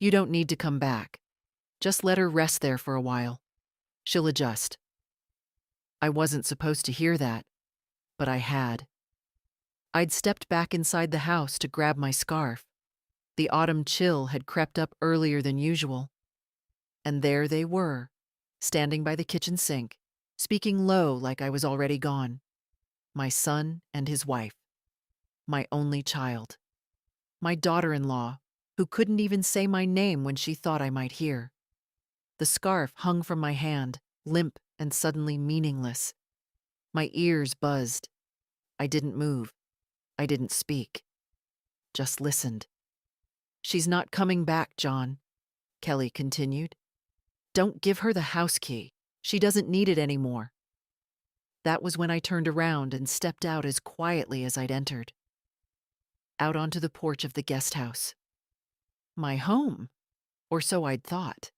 You don't need to come back. Just let her rest there for a while. She'll adjust. I wasn't supposed to hear that, but I had. I'd stepped back inside the house to grab my scarf. The autumn chill had crept up earlier than usual. And there they were, standing by the kitchen sink, speaking low like I was already gone. My son and his wife. My only child. My daughter-in-law, who couldn't even say my name when she thought I might hear. The scarf hung from my hand, limp and suddenly meaningless. My ears buzzed. I didn't move. I didn't speak. Just listened. "She's not coming back, John," Kelly continued. "Don't give her the house key. She doesn't need it anymore." That was when I turned around and stepped out as quietly as I'd entered. Out onto the porch of the guest house. My home, or so I'd thought.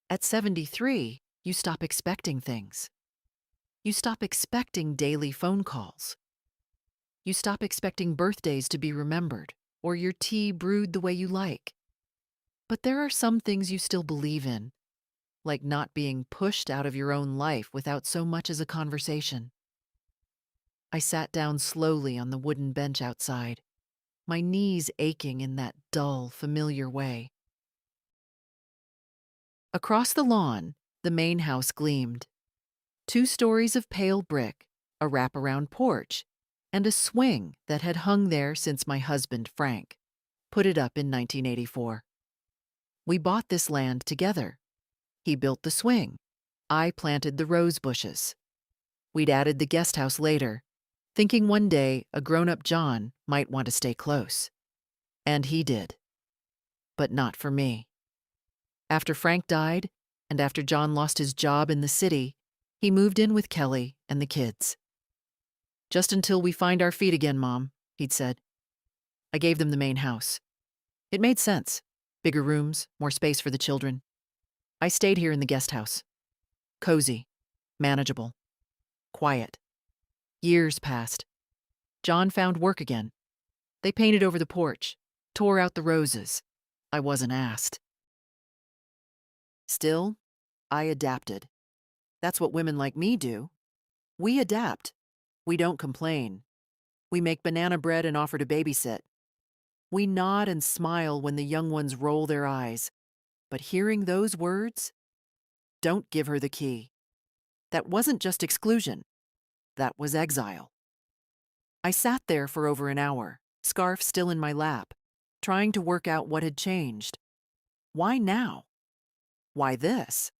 At 73, you stop expecting things. You stop expecting daily phone calls. You stop expecting birthdays to be remembered, or your tea brewed the way you like. But there are some things you still believe in, like not being pushed out of your own life without so much as a conversation. I sat down slowly on the wooden bench outside, my knees aching in that dull, familiar way. Across the lawn, the main house gleamed. 2 stories of pale brick, a wraparound porch, and a swing that had hung there since my husband, Frank, put it up in 1984. We bought this land together. He built the swing. I planted the rose bushes. We'd added the guest house later, thinking one day a grown-up John might want to stay close. And he did. But not for me. After Frank died, and after John lost his job in the city, he moved in with Kelly and the kids. "Just until we find our feet again, Mom," he'd said. I gave them the main house. It made sense. Bigger rooms, more space for the children. I stayed here in the guest house. Cozy, manageable, quiet. Years passed. John found work again. They painted over the porch, tore out the roses. I wasn't asked. Still, I adapted. That's what women like me do. We adapt. We don't complain. We make banana bread and offer to babysit. We nod and smile when the young ones roll their eyes. But hearing those words, "Don't give her the key," that wasn't just exclusion. That was exile. I sat there for over an hour, scarf still in my lap, trying to work out what had changed. Why now? Why this?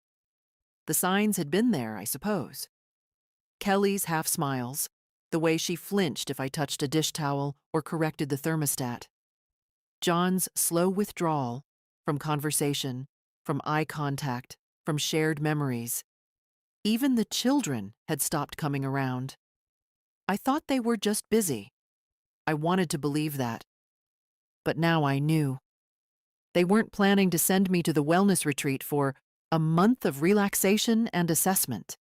The signs had been there, I suppose. Kelly's half smiles, the way she flinched if I touched a dish towel or corrected the thermostat. John's slow withdrawal from conversation, from eye contact, from shared memories. Even the children had stopped coming around. I thought they were just busy. I wanted to believe that. But now I knew. They weren't planning to send me to the wellness retreat for a month of relaxation and assessment.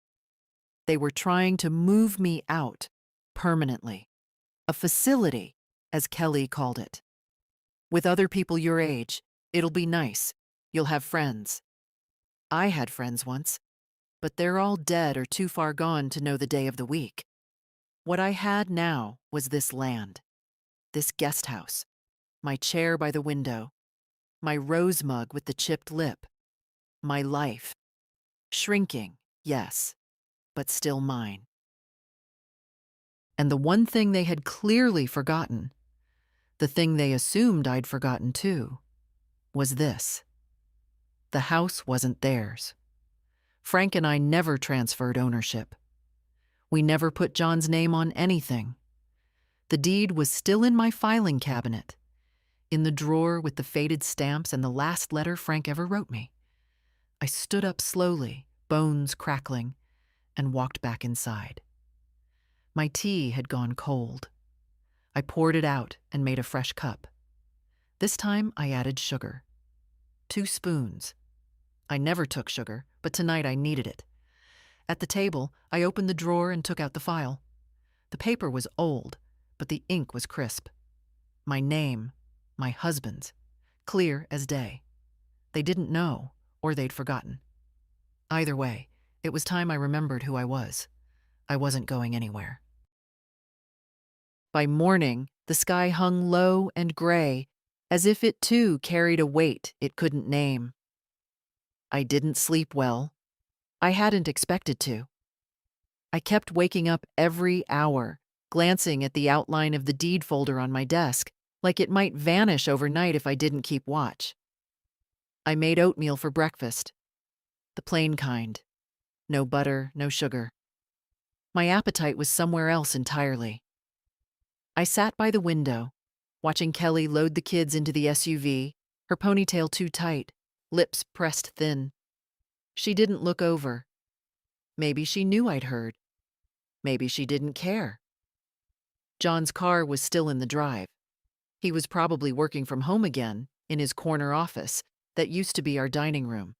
They were trying to move me out permanently. A facility, as Kelly called it. With other people your age, it'll be nice. You'll have friends. I had friends once, but they're all dead or too far gone to know the day of the week. What I had now was this land, this guest house, my chair by the window, my rose mug with the chipped lip, my life. Shrinking, yes, but still mine. And the one thing they had clearly forgotten, the thing they assumed I'd forgotten too, was this. The house wasn't theirs. Frank and I never transferred ownership. We never put John's name on anything. The deed was still in my filing cabinet, in the drawer with the faded stamps and the last letter Frank ever wrote me. I stood up slowly, bones crackling, and walked back inside. My tea had gone cold. I poured it out and made a fresh cup. This time I added sugar. 2 spoons. I never took sugar, but tonight I needed it. At the table, I opened the drawer and took out the file. The paper was old, but the ink was crisp. My name, my husband's, clear as day. They didn't know, or they'd forgotten. Either way, it was time I remembered who I was. I wasn't going anywhere. By morning, the sky hung low and gray, as if it too carried a weight it couldn't name. I didn't sleep well. I hadn't expected to. I kept waking up every hour, glancing at the outline of the deed folder on my desk, like it might vanish overnight if I didn't keep watch. I made oatmeal for breakfast, the plain kind. No butter, no sugar. My appetite was somewhere else entirely. I sat by the window, watching Kelly load the kids into the SUV, her ponytail too tight, lips pressed thin. She didn't look over. Maybe she knew I'd heard. Maybe she didn't care. John's car was still in the drive. He was probably working from home again, in his corner office, that used to be our dining room.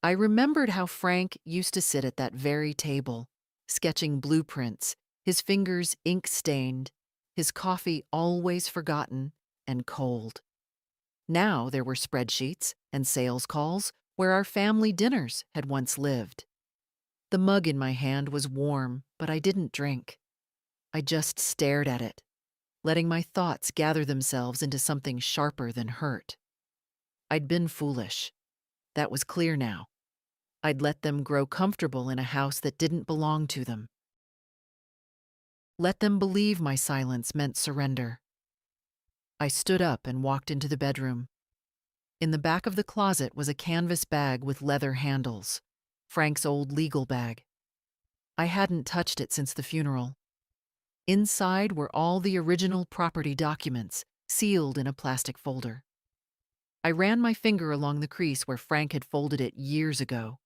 I remembered how Frank used to sit at that very table, sketching blueprints, his fingers ink-stained, his coffee always forgotten and cold. Now there were spreadsheets and sales calls where our family dinners had once lived. The mug in my hand was warm, but I didn't drink. I just stared at it, letting my thoughts gather themselves into something sharper than hurt. I'd been foolish. That was clear now. I'd let them grow comfortable in a house that didn't belong to them. Let them believe my silence meant surrender. I stood up and walked into the bedroom. In the back of the closet was a canvas bag with leather handles, Frank's old legal bag. I hadn't touched it since the funeral. Inside were all the original property documents, sealed in a plastic folder. I ran my finger along the crease where Frank had folded it years ago.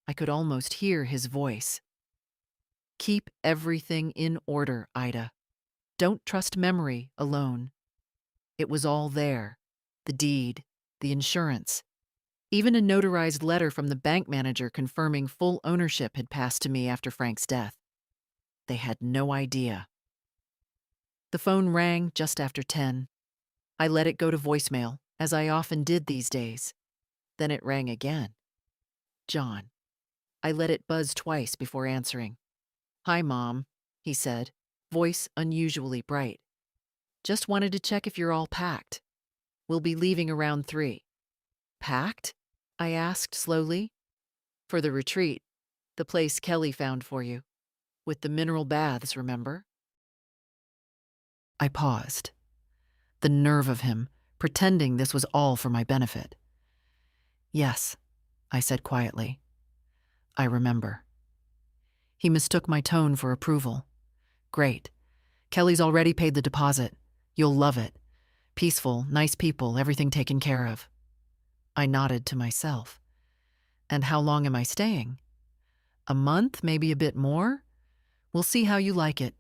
I could almost hear his voice. Keep everything in order, Ida. Don't trust memory alone. It was all there. The deed, the insurance, even a notarized letter from the bank manager confirming full ownership had passed to me after Frank's death. They had no idea. The phone rang just after 10. I let it go to voicemail, as I often did these days. Then it rang again. John. I let it buzz twice before answering. "Hi, Mom," he said, voice unusually bright. "Just wanted to check if you're all packed. We'll be leaving around 3. "Packed?" I asked slowly. "For the retreat, the place Kelly found for you. With the mineral baths, remember?" I paused. The nerve of him, pretending this was all for my benefit. "Yes," I said quietly. "I remember." He mistook my tone for approval. "Great. Kelly's already paid the deposit. You'll love it. Peaceful, nice people, everything taken care of." I nodded to myself. "And how long am I staying?" "A month, maybe a bit more? We'll see how you like it."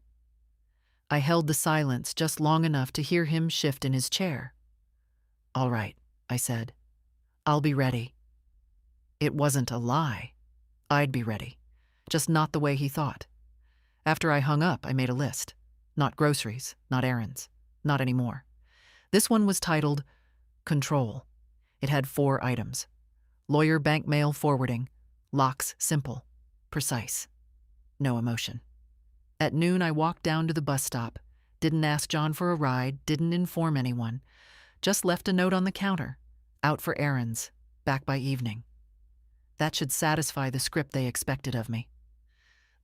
I held the silence just long enough to hear him shift in his chair. "All right," I said. "I'll be ready." It wasn't a lie. I'd be ready. Just not the way he thought. After I hung up, I made a list. Not groceries, not errands, not anymore. This one was titled Control. It had 4 items. Lawyer bank mail forwarding. Locks simple. Precise. No emotion. At noon, I walked down to the bus stop. Didn't ask John for a ride, didn't inform anyone. Just left a note on the counter. Out for errands. Back by evening. That should satisfy the script they expected of me.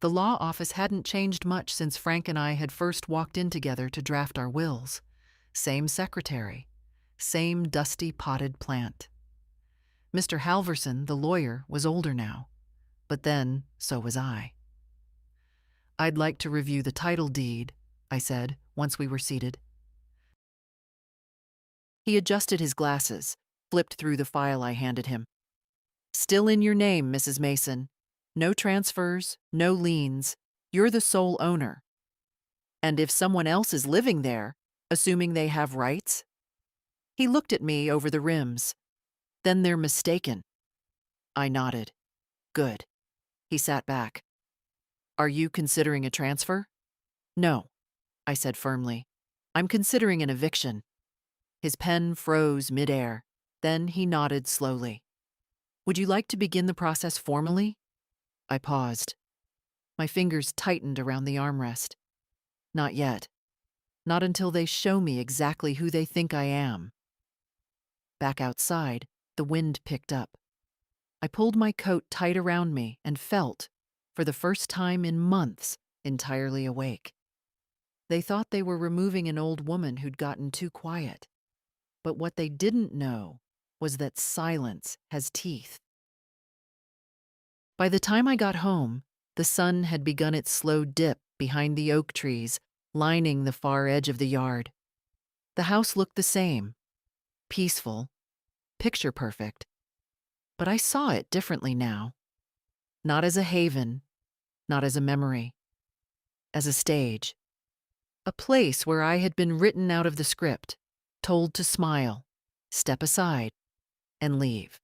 The law office hadn't changed much since Frank and I had first walked in together to draft our wills. Same secretary. Same dusty potted plant. Mr. Halverson, the lawyer, was older now. But then, so was I. "I'd like to review the title deed," I said, once we were seated. He adjusted his glasses, flipped through the file I handed him. "Still in your name, Mrs. Mason. No transfers, no liens. You're the sole owner. And if someone else is living there, assuming they have rights?" He looked at me over the rims. "Then they're mistaken." I nodded. "Good." He sat back. "Are you considering a transfer?" "No," I said firmly. "I'm considering an eviction." His pen froze midair. Then he nodded slowly. Would you like to begin the process formally? I paused. My fingers tightened around the armrest. Not yet. Not until they show me exactly who they think I am. Back outside, the wind picked up. I pulled my coat tight around me and felt, for the first time in months, entirely awake. They thought they were removing an old woman who'd gotten too quiet. But what they didn't know was that silence has teeth. By the time I got home, the sun had begun its slow dip behind the oak trees lining the far edge of the yard. The house looked the same, peaceful, picture perfect. But I saw it differently now. Not as a haven, not as a memory, as a stage. A place where I had been written out of the script, told to smile, step aside, and leave.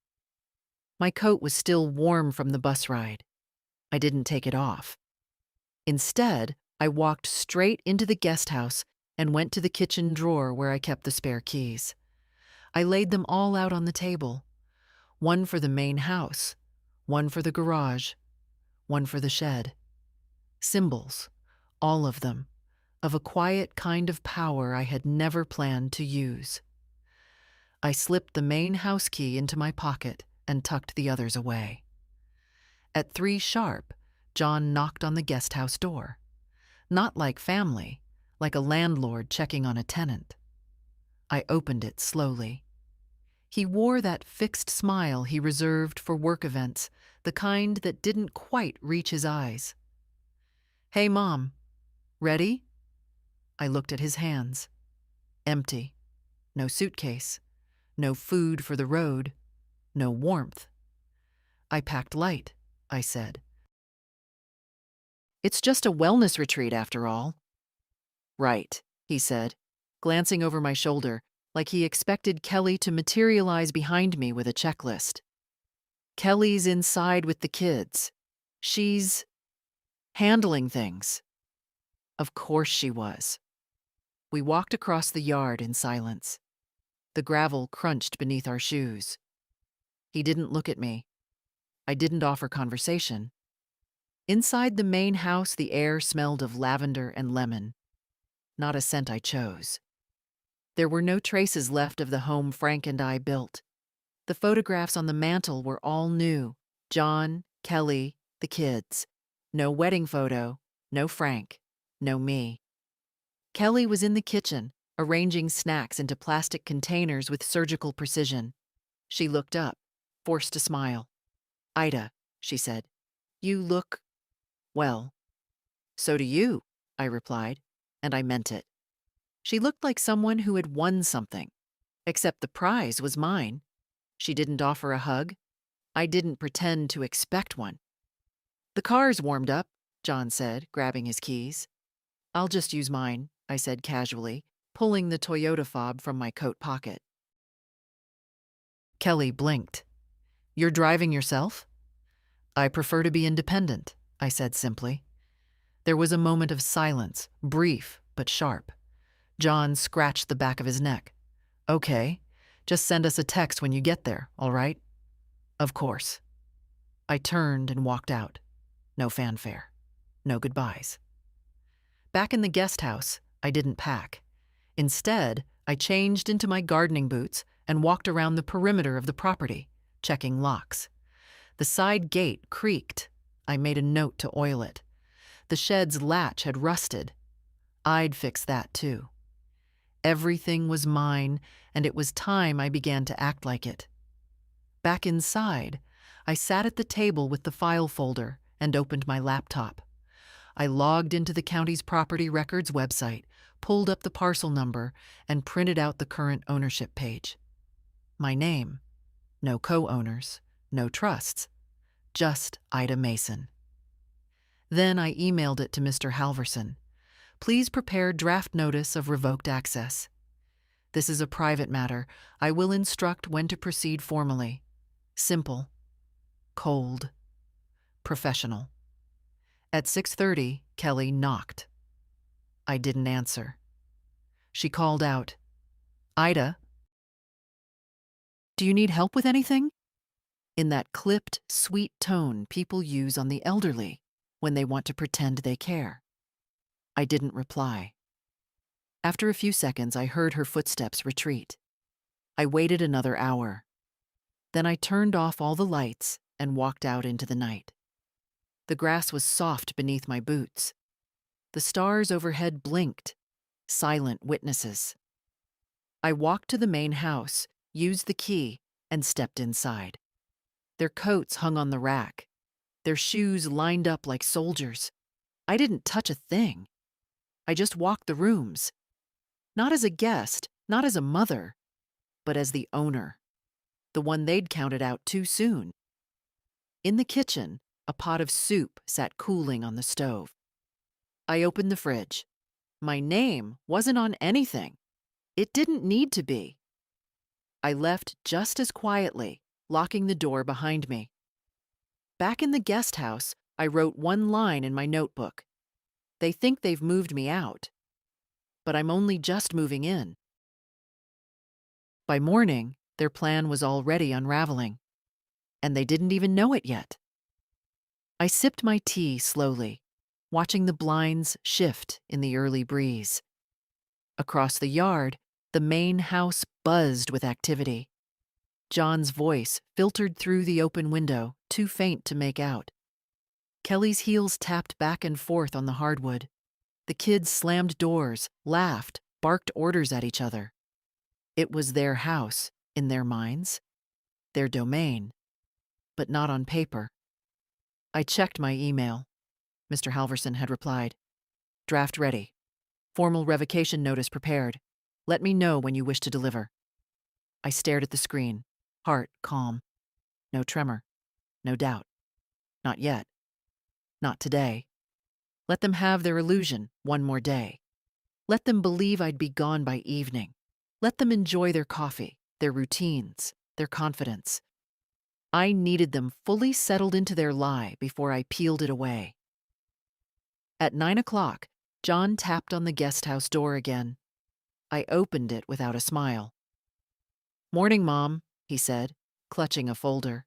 My coat was still warm from the bus ride. I didn't take it off. Instead, I walked straight into the guest house and went to the kitchen drawer where I kept the spare keys. I laid them all out on the table. One for the main house, one for the garage, one for the shed. Symbols, all of them, of a quiet kind of power I had never planned to use. I slipped the main house key into my pocket and tucked the others away. At 3 sharp, John knocked on the guest house door. Not like family, like a landlord checking on a tenant. I opened it slowly. He wore that fixed smile he reserved for work events, the kind that didn't quite reach his eyes. Hey, Mom. Ready? I looked at his hands. Empty. No suitcase. No food for the road. No warmth. I packed light, I said. It's just a wellness retreat, after all. Right, he said, glancing over my shoulder, like he expected Kelly to materialize behind me with a checklist. Kelly's inside with the kids. She's handling things. Of course she was. We walked across the yard in silence. The gravel crunched beneath our shoes. He didn't look at me. I didn't offer conversation. Inside the main house, the air smelled of lavender and lemon. Not a scent I chose. There were no traces left of the home Frank and I built. The photographs on the mantel were all new. John, Kelly, the kids. No wedding photo, no Frank, no me. Kelly was in the kitchen, arranging snacks into plastic containers with surgical precision. She looked up, forced a smile. Ida, she said, you look, well. So do you, I replied, and I meant it. She looked like someone who had won something, except the prize was mine. She didn't offer a hug. I didn't pretend to expect one. The car's warmed up, John said, grabbing his keys. I'll just use mine, I said casually, pulling the Toyota fob from my coat pocket. Kelly blinked. You're driving yourself? I prefer to be independent, I said simply. There was a moment of silence, brief but sharp. John scratched the back of his neck. Okay, just send us a text when you get there, all right? Of course. I turned and walked out. No fanfare. No goodbyes. Back in the guest house, I didn't pack. Instead, I changed into my gardening boots and walked around the perimeter of the property, checking locks. The side gate creaked. I made a note to oil it. The shed's latch had rusted. I'd fix that too. Everything was mine, and it was time I began to act like it. Back inside, I sat at the table with the file folder and opened my laptop. I logged into the county's property records website, pulled up the parcel number, and printed out the current ownership page. My name. No co-owners, no trusts. Just Ida Mason. Then I emailed it to Mr. Halverson. Please prepare draft notice of revoked access. This is a private matter. I will instruct when to proceed formally. Simple. Cold. Professional. At 6:30, Kelly knocked. I didn't answer. She called out, Ida, Do you need help with anything? In that clipped, sweet tone people use on the elderly when they want to pretend they care. I didn't reply. After a few seconds, I heard her footsteps retreat. I waited another hour. Then I turned off all the lights and walked out into the night. The grass was soft beneath my boots. The stars overhead blinked, silent witnesses. I walked to the main house, used the key, and stepped inside. Their coats hung on the rack, their shoes lined up like soldiers. I didn't touch a thing. I just walked the rooms. Not as a guest, not as a mother, but as the owner, the one they'd counted out too soon. In the kitchen, a pot of soup sat cooling on the stove. I opened the fridge. My name wasn't on anything. It didn't need to be. I left just as quietly, locking the door behind me. Back in the guest house, I wrote one line in my notebook. They think they've moved me out, but I'm only just moving in. By morning, their plan was already unraveling, and they didn't even know it yet. I sipped my tea slowly, watching the blinds shift in the early breeze. Across the yard, the main house buzzed with activity. John's voice filtered through the open window, too faint to make out. Kelly's heels tapped back and forth on the hardwood. The kids slammed doors, laughed, barked orders at each other. It was their house, in their minds, their domain, but not on paper. I checked my email. Mr. Halverson had replied. Draft ready. Formal revocation notice prepared. Let me know when you wish to deliver. I stared at the screen, heart calm. No tremor, no doubt. Not yet. Not today. Let them have their illusion one more day. Let them believe I'd be gone by evening. Let them enjoy their coffee, their routines, their confidence. I needed them fully settled into their lie before I peeled it away. At 9 o'clock, John tapped on the guest house door again. I opened it without a smile. Morning, Mom, he said, clutching a folder.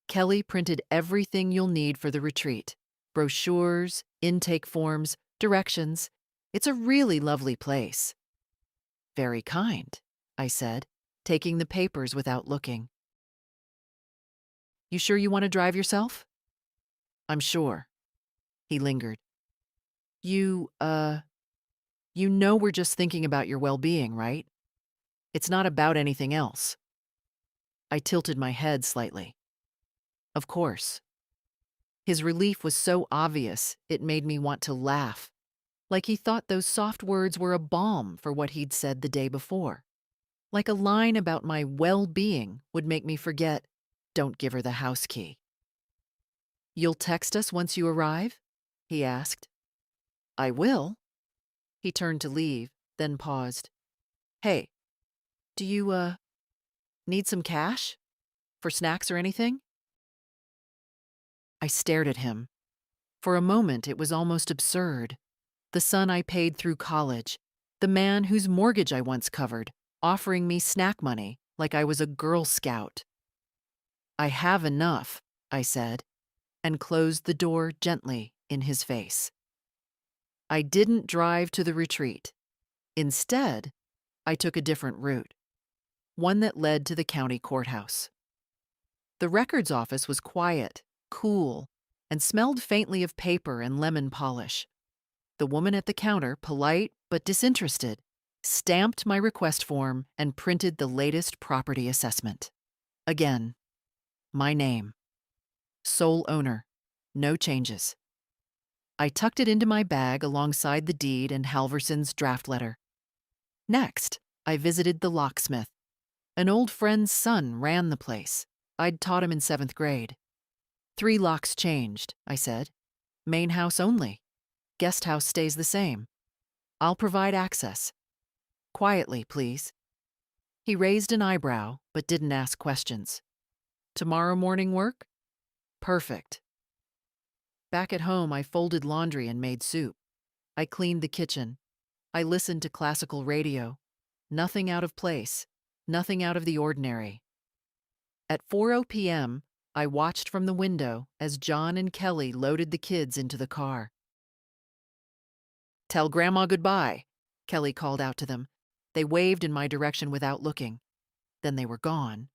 Kelly printed everything you'll need for the retreat. Brochures, intake forms, directions. It's a really lovely place. Very kind, I said, taking the papers without looking. You sure you want to drive yourself? I'm sure. He lingered. You know we're just thinking about your well-being, right? It's not about anything else. I tilted my head slightly. Of course. His relief was so obvious, it made me want to laugh, like he thought those soft words were a balm for what he'd said the day before. Like a line about my well-being would make me forget, don't give her the house key. You'll text us once you arrive? He asked. I will. He turned to leave, then paused. Hey, do you, need some cash? For snacks or anything? I stared at him. For a moment, it was almost absurd. The son I paid through college, the man whose mortgage I once covered, offering me snack money like I was a Girl Scout. I have enough, I said, and closed the door gently in his face. I didn't drive to the retreat. Instead, I took a different route, one that led to the county courthouse. The records office was quiet, cool, and smelled faintly of paper and lemon polish. The woman at the counter, polite but disinterested, stamped my request form and printed the latest property assessment. Again, my name. Sole owner. No changes. I tucked it into my bag alongside the deed and Halverson's draft letter. Next, I visited the locksmith. An old friend's son ran the place. I'd taught him in 7th grade. 3 locks changed, I said. Main house only. Guest house stays the same. I'll provide access. Quietly, please. He raised an eyebrow, but didn't ask questions. Tomorrow morning work? Perfect. Back at home, I folded laundry and made soup. I cleaned the kitchen. I listened to classical radio. Nothing out of place. Nothing out of the ordinary. At 4:00 p.m., I watched from the window as John and Kelly loaded the kids into the car. "Tell Grandma goodbye," Kelly called out to them. They waved in my direction without looking. Then they were gone.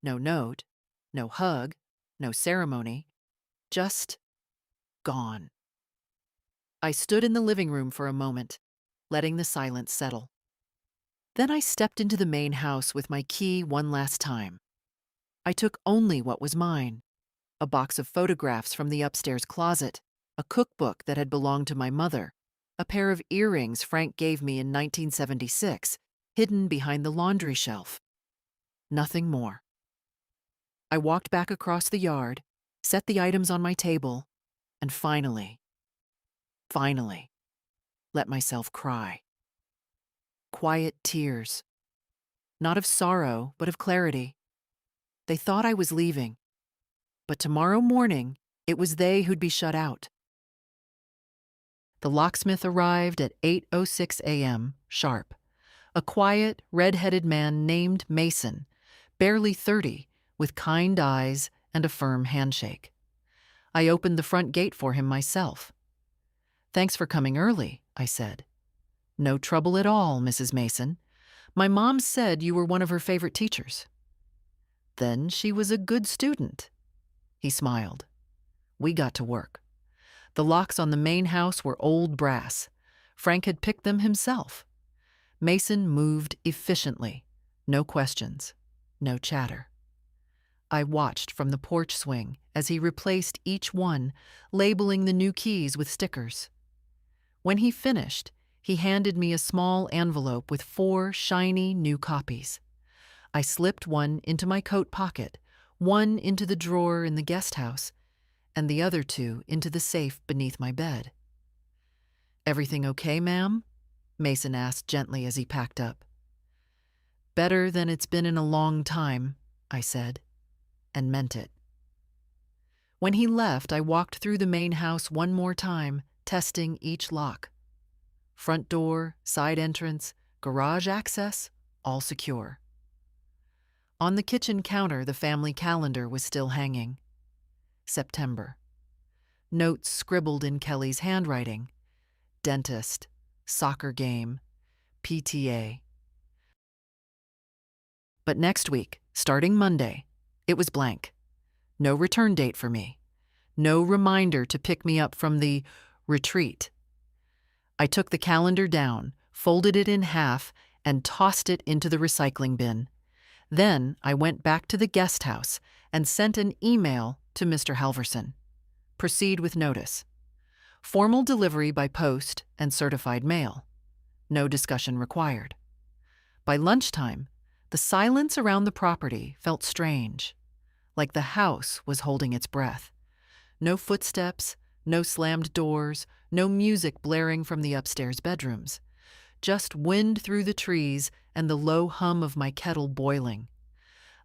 No note, no hug, no ceremony, just gone. I stood in the living room for a moment, letting the silence settle. Then I stepped into the main house with my key one last time. I took only what was mine: a box of photographs from the upstairs closet, a cookbook that had belonged to my mother, a pair of earrings Frank gave me in 1976, hidden behind the laundry shelf. Nothing more. I walked back across the yard, set the items on my table, and finally, let myself cry. Quiet tears. Not of sorrow, but of clarity. They thought I was leaving, but tomorrow morning, it was they who'd be shut out. The locksmith arrived at 8:06 a.m. sharp. A quiet, red-headed man named Mason, barely 30, with kind eyes and a firm handshake. I opened the front gate for him myself. "Thanks for coming early," I said. "No trouble at all, Mrs. Mason. My mom said you were one of her favorite teachers." "Then she was a good student." He smiled. We got to work. The locks on the main house were old brass. Frank had picked them himself. Mason moved efficiently. No questions. No chatter. I watched from the porch swing as he replaced each one, labeling the new keys with stickers. When he finished, he handed me a small envelope with 4 shiny new copies. I slipped one into my coat pocket, one into the drawer in the guest house, and the other 2 into the safe beneath my bed. "Everything okay, ma'am?" Mason asked gently as he packed up. "Better than it's been in a long time," I said, and meant it. When he left, I walked through the main house one more time, testing each lock. Front door, side entrance, garage access, all secure. On the kitchen counter, the family calendar was still hanging. September. Notes scribbled in Kelly's handwriting. Dentist, soccer game, PTA. But next week, starting Monday, it was blank. No return date for me. No reminder to pick me up from the retreat. I took the calendar down, folded it in half, and tossed it into the recycling bin. Then I went back to the guest house and sent an email to Mr. Halverson. Proceed with notice. Formal delivery by post and certified mail. No discussion required. By lunchtime, the silence around the property felt strange, like the house was holding its breath. No footsteps, no slammed doors, no music blaring from the upstairs bedrooms. Just wind through the trees and the low hum of my kettle boiling.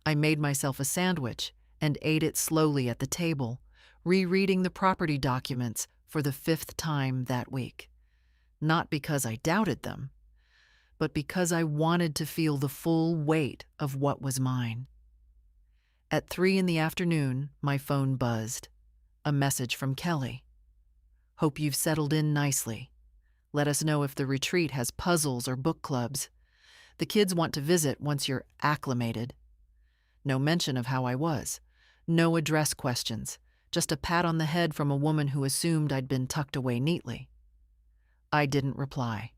I made myself a sandwich and ate it slowly at the table, rereading the property documents for the 5th time that week. Not because I doubted them, but because I wanted to feel the full weight of what was mine. At 3 in the afternoon, my phone buzzed. A message from Kelly. "Hope you've settled in nicely. Let us know if the retreat has puzzles or book clubs. The kids want to visit once you're acclimated." No mention of how I was. No address questions. Just a pat on the head from a woman who assumed I'd been tucked away neatly. I didn't reply.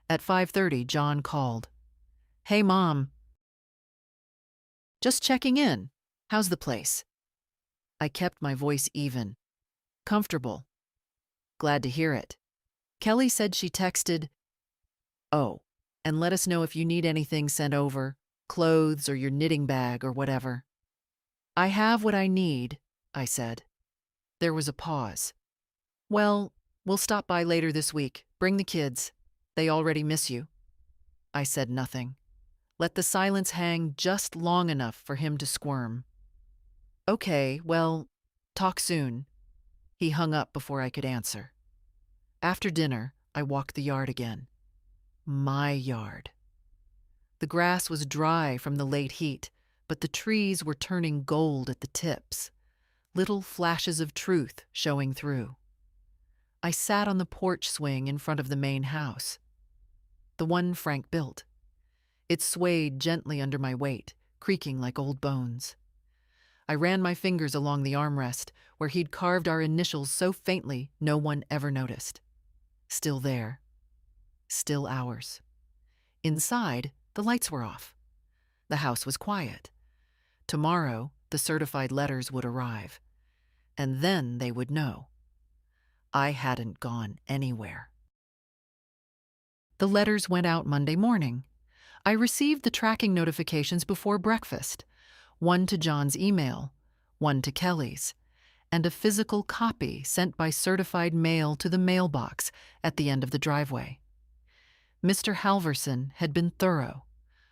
At 5:30, John called. "Hey, Mom. Just checking in. How's the place?" I kept my voice even. "Comfortable. Glad to hear it. Kelly said she texted, oh, and let us know if you need anything sent over, clothes or your knitting bag or whatever." "I have what I need," I said. There was a pause. "Well, we'll stop by later this week. Bring the kids. They already miss you." I said nothing. Let the silence hang just long enough for him to squirm. "Okay, well, talk soon." He hung up before I could answer. After dinner, I walked the yard again. My yard. The grass was dry from the late heat, but the trees were turning gold at the tips, little flashes of truth showing through. I sat on the porch swing in front of the main house, the one Frank built. It swayed gently under my weight, creaking like old bones. I ran my fingers along the armrest where he'd carved our initials so faintly no one ever noticed. Still there. Still ours. Inside, the lights were off. The house was quiet. Tomorrow, the certified letters would arrive. And then they would know. I hadn't gone anywhere. The letters went out Monday morning. I received the tracking notifications before breakfast, one to John's email, one to Kelly's, and a physical copy sent by certified mail to the mailbox at the end of the driveway. Mr. Halverson had been thorough.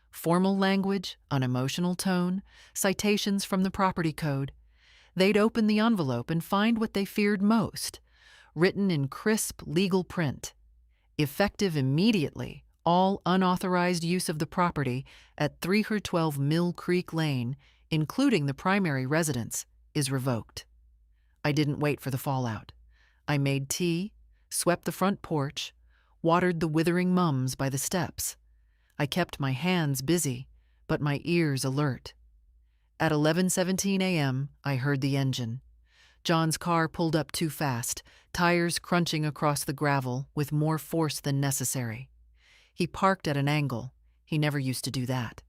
Formal language, unemotional tone, citations from the property code. They'd open the envelope and find what they feared most, written in crisp legal print. Effective immediately, all unauthorized use of the property at 312 Mill Creek Lane, including the primary residence, is revoked. I didn't wait for the fallout. I made tea, swept the front porch, watered the withering mums by the steps. I kept my hands busy, but my ears alert. At 11:17 a.m., I heard the engine. John's car pulled up too fast, tires crunching across the gravel with more force than necessary. He parked at an angle, he never used to do that,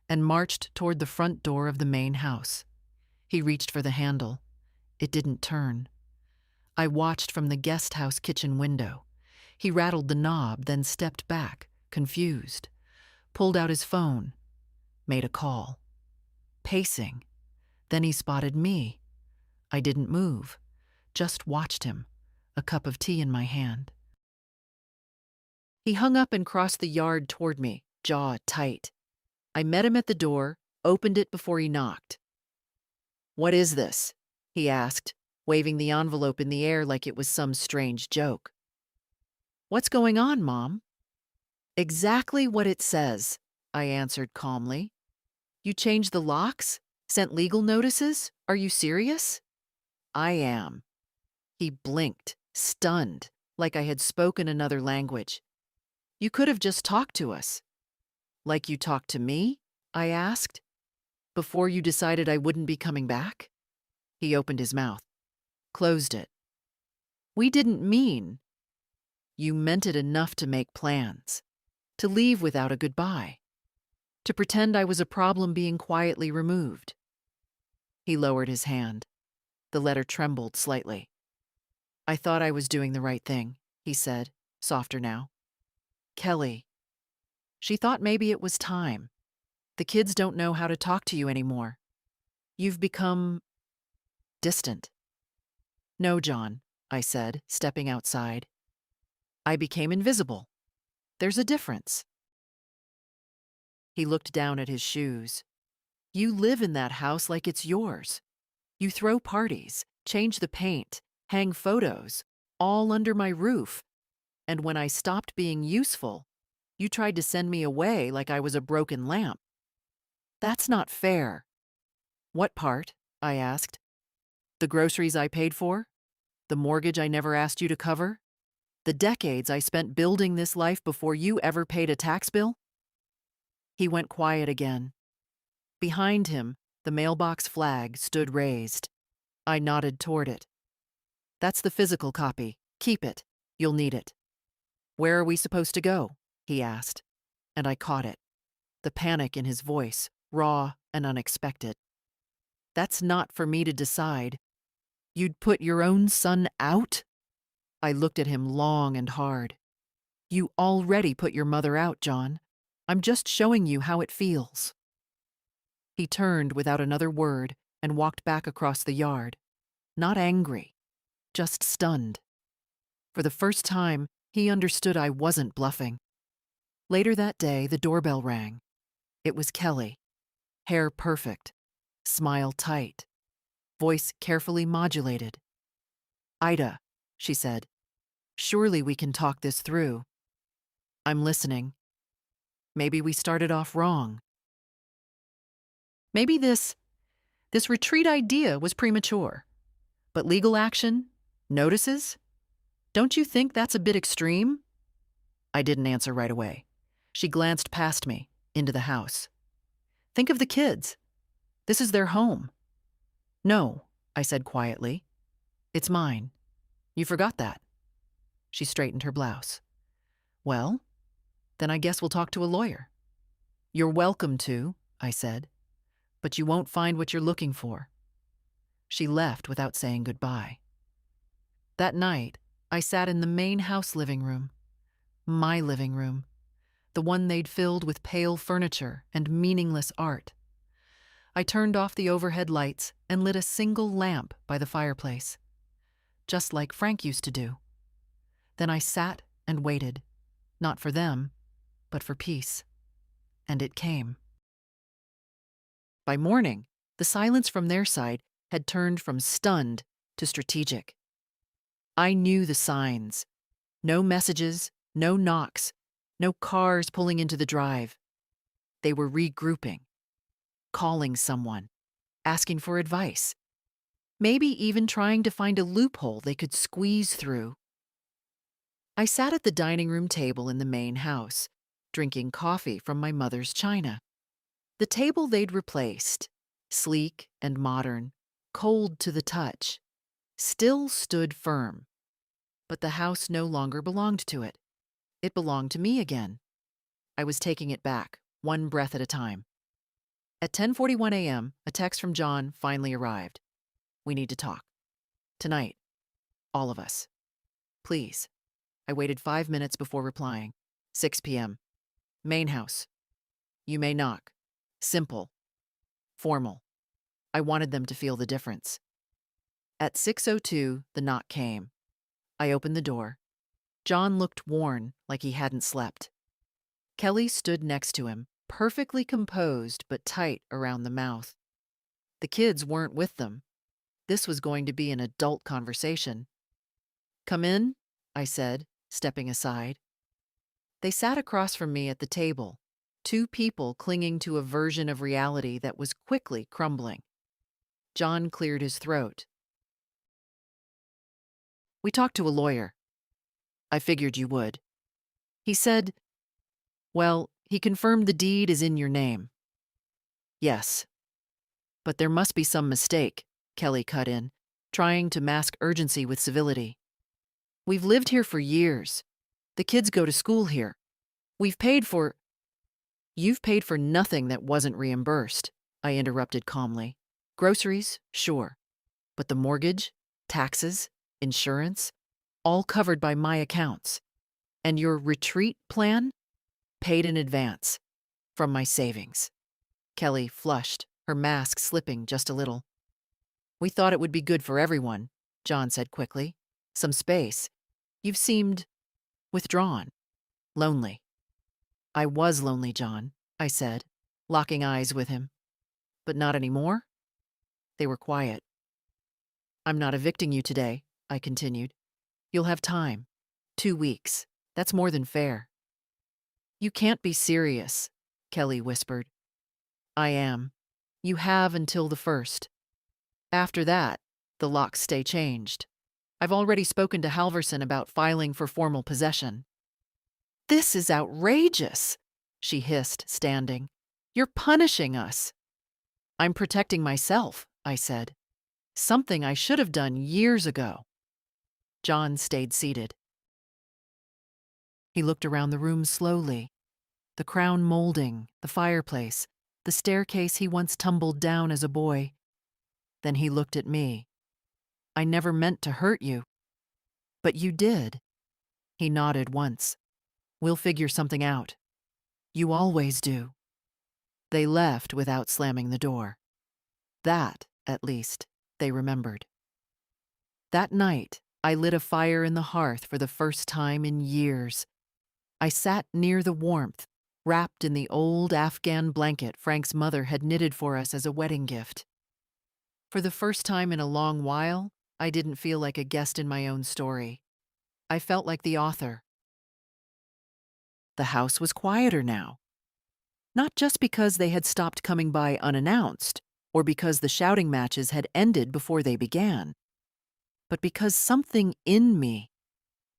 and marched toward the front door of the main house. He reached for the handle. It didn't turn. I watched from the guest house kitchen window. He rattled the knob, then stepped back, confused, pulled out his phone, made a call. Pacing. Then he spotted me. I didn't move, just watched him, a cup of tea in my hand. He hung up and crossed the yard toward me, jaw tight. I met him at the door, opened it before he knocked. "What is this?" he asked, waving the envelope in the air like it was some strange joke. "What's going on, Mom?" "Exactly what it says," I answered calmly. "You changed the locks? Sent legal notices? Are you serious?" "I am." He blinked, stunned, like I had spoken another language. "You could have just talked to us." "Like you talked to me?" I asked. "Before you decided I wouldn't be coming back?" He opened his mouth, closed it. "We didn't mean." "You meant it enough to make plans, to leave without a goodbye, to pretend I was a problem being quietly removed." He lowered his hand. The letter trembled slightly. "I thought I was doing the right thing," he said, softer now. "Kelly. She thought maybe it was time. The kids don't know how to talk to you anymore. You've become distant." "No, John," I said, stepping outside. "I became invisible. There's a difference." He looked down at his shoes. "You live in that house like it's yours. You throw parties, change the paint, hang photos, all under my roof. And when I stopped being useful, you tried to send me away like I was a broken lamp. That's not fair." "What part?" I asked. "The groceries I paid for? The mortgage I never asked you to cover? The decades I spent building this life before you ever paid a tax bill?" He went quiet again. Behind him, the mailbox flag stood raised. I nodded toward it. "That's the physical copy. Keep it. You'll need it." "Where are we supposed to go?" he asked, and I caught it. The panic in his voice, raw and unexpected. "That's not for me to decide. You'd put your own son out?" I looked at him long and hard. "You already put your mother out, John. I'm just showing you how it feels." He turned without another word and walked back across the yard. Not angry, just stunned. For the first time, he understood I wasn't bluffing. Later that day, the doorbell rang. It was Kelly. Hair perfect, smile tight, voice carefully modulated. "Ida," she said, "surely we can talk this through." "I'm listening." "Maybe we started off wrong." Maybe this retreat idea was premature. But legal action? Notices? Don't you think that's a bit extreme? I didn't answer right away. She glanced past me, into the house. Think of the kids. This is their home. No, I said quietly. It's mine. You forgot that. She straightened her blouse. Well, then I guess we'll talk to a lawyer. You're welcome to, I said, but you won't find what you're looking for. She left without saying goodbye. That night, I sat in the main house living room. My living room. The one they'd filled with pale furniture and meaningless art. I turned off the overhead lights and lit a single lamp by the fireplace, just like Frank used to do. Then I sat and waited, not for them, but for peace. And it came. By morning, the silence from their side had turned from stunned to strategic. I knew the signs. No messages, no knocks, no cars pulling into the drive. They were regrouping, calling someone, asking for advice, maybe even trying to find a loophole they could squeeze through. I sat at the dining room table in the main house, drinking coffee from my mother's china. The table they'd replaced, sleek and modern, cold to the touch, still stood firm. But the house no longer belonged to it. It belonged to me again. I was taking it back, one breath at a time. At 10:41 a.m., a text from John finally arrived. We need to talk. Tonight. All of us. Please. I waited 5 minutes before replying. 6 p.m. Main house. You may knock. Simple. Formal. I wanted them to feel the difference. At 6:02, the knock came. I opened the door. John looked worn, like he hadn't slept. Kelly stood next to him, perfectly composed but tight around the mouth. The kids weren't with them. This was going to be an adult conversation. Come in, I said, stepping aside. They sat across from me at the table, two people clinging to a version of reality that was quickly crumbling. John cleared his throat. We talked to a lawyer. I figured you would. He said, well, he confirmed the deed is in your name. Yes. But there must be some mistake, Kelly cut in, trying to mask urgency with civility. We've lived here for years. The kids go to school here. We've paid for... You've paid for nothing that wasn't reimbursed, I interrupted calmly. Groceries, sure. But the mortgage, taxes, insurance, all covered by my accounts. And your retreat plan? Paid in advance. From my savings. Kelly flushed, her mask slipping just a little. We thought it would be good for everyone, John said quickly. Some space. You've seemed withdrawn, lonely. I was lonely, John, I said, locking eyes with him. But not anymore? They were quiet. I'm not evicting you today, I continued. You'll have time. 2 weeks. That's more than fair. You can't be serious, Kelly whispered. I am. You have until the 1st. After that, the locks stay changed. I've already spoken to Halverson about filing for formal possession. This is outrageous, she hissed, standing. You're punishing us. I'm protecting myself, I said. Something I should have done years ago. John stayed seated. He looked around the room slowly. The crown molding, the fireplace, the staircase he once tumbled down as a boy. Then he looked at me. I never meant to hurt you. But you did. He nodded once. We'll figure something out. You always do. They left without slamming the door. That, at least, they remembered. That night, I lit a fire in the hearth for the first time in years. I sat near the warmth, wrapped in the old Afghan blanket Frank's mother had knitted for us as a wedding gift. For the first time in a long while, I didn't feel like a guest in my own story. I felt like the author. The house was quieter now. Not just because they had stopped coming by unannounced, or because the shouting matches had ended before they began, but because something in me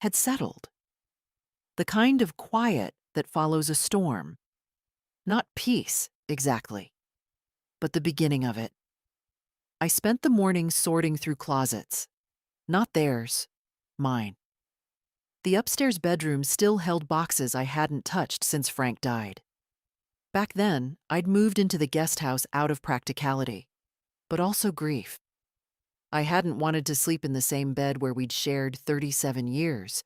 had settled. The kind of quiet that follows a storm. Not peace, exactly, but the beginning of it. I spent the morning sorting through closets. Not theirs, mine. The upstairs bedroom still held boxes I hadn't touched since Frank died. Back then, I'd moved into the guest house out of practicality, but also grief. I hadn't wanted to sleep in the same bed where we'd shared 37 years.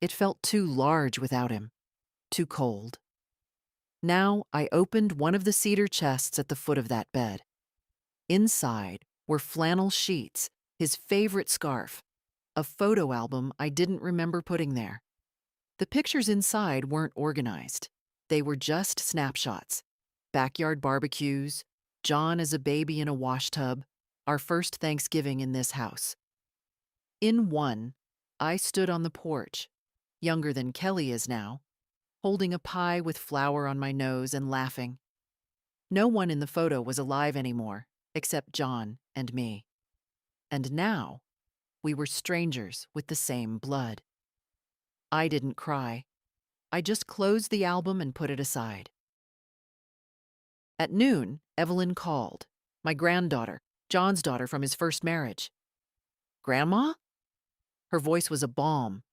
It felt too large without him, too cold. Now I opened one of the cedar chests at the foot of that bed. Inside were flannel sheets, his favorite scarf, a photo album I didn't remember putting there. The pictures inside weren't organized. They were just snapshots. Backyard barbecues, John as a baby in a washtub, our first Thanksgiving in this house. In one, I stood on the porch, younger than Kelly is now, holding a pie with flour on my nose and laughing. No one in the photo was alive anymore, except John and me. And now, we were strangers with the same blood. I didn't cry. I just closed the album and put it aside. At noon, Evelyn called, my granddaughter, John's daughter from his first marriage. "Grandma?" Her voice was a balm,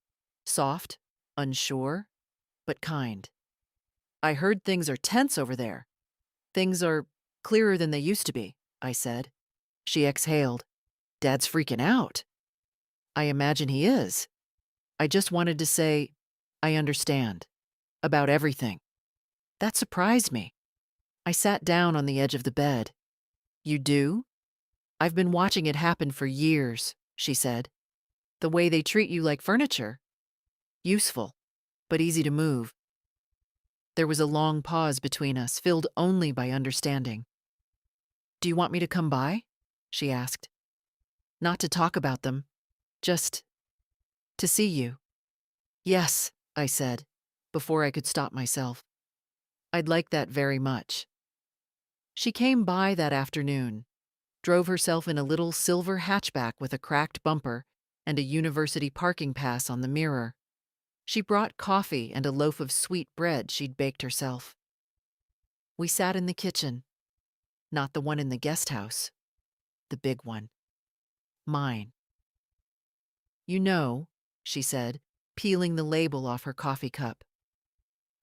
soft, unsure, but kind. "I heard things are tense over there. Things are clearer than they used to be," I said. She exhaled. "Dad's freaking out." "I imagine he is." I just wanted to say, "I understand." About everything. That surprised me. I sat down on the edge of the bed. "You do?" "I've been watching it happen for years," she said. "The way they treat you like furniture. Useful, but easy to move." There was a long pause between us, filled only by understanding. "Do you want me to come by?" she asked. "Not to talk about them, just to see you." "Yes," I said, before I could stop myself. "I'd like that very much." She came by that afternoon, drove herself in a little silver hatchback with a cracked bumper and a university parking pass on the mirror. She brought coffee and a loaf of sweet bread she'd baked herself. We sat in the kitchen, not the one in the guest house, the big one. Mine. "You know," she said, peeling the label off her coffee cup,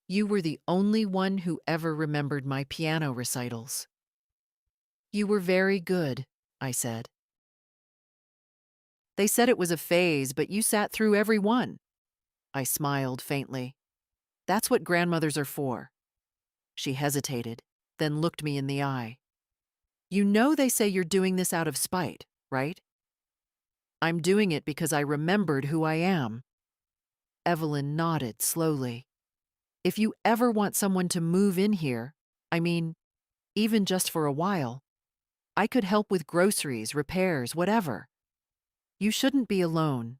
"you were the only one who ever remembered my piano recitals." "You were very good," I said. "They said it was a phase, but you sat through every one." I smiled faintly. "That's what grandmothers are for." She hesitated, then looked me in the eye. "You know they say you're doing this out of spite, right?" "I'm doing it because I remembered who I am." Evelyn nodded slowly. "If you ever want someone to move in here, I mean, even just for a while, I could help with groceries, repairs, whatever. You shouldn't be alone."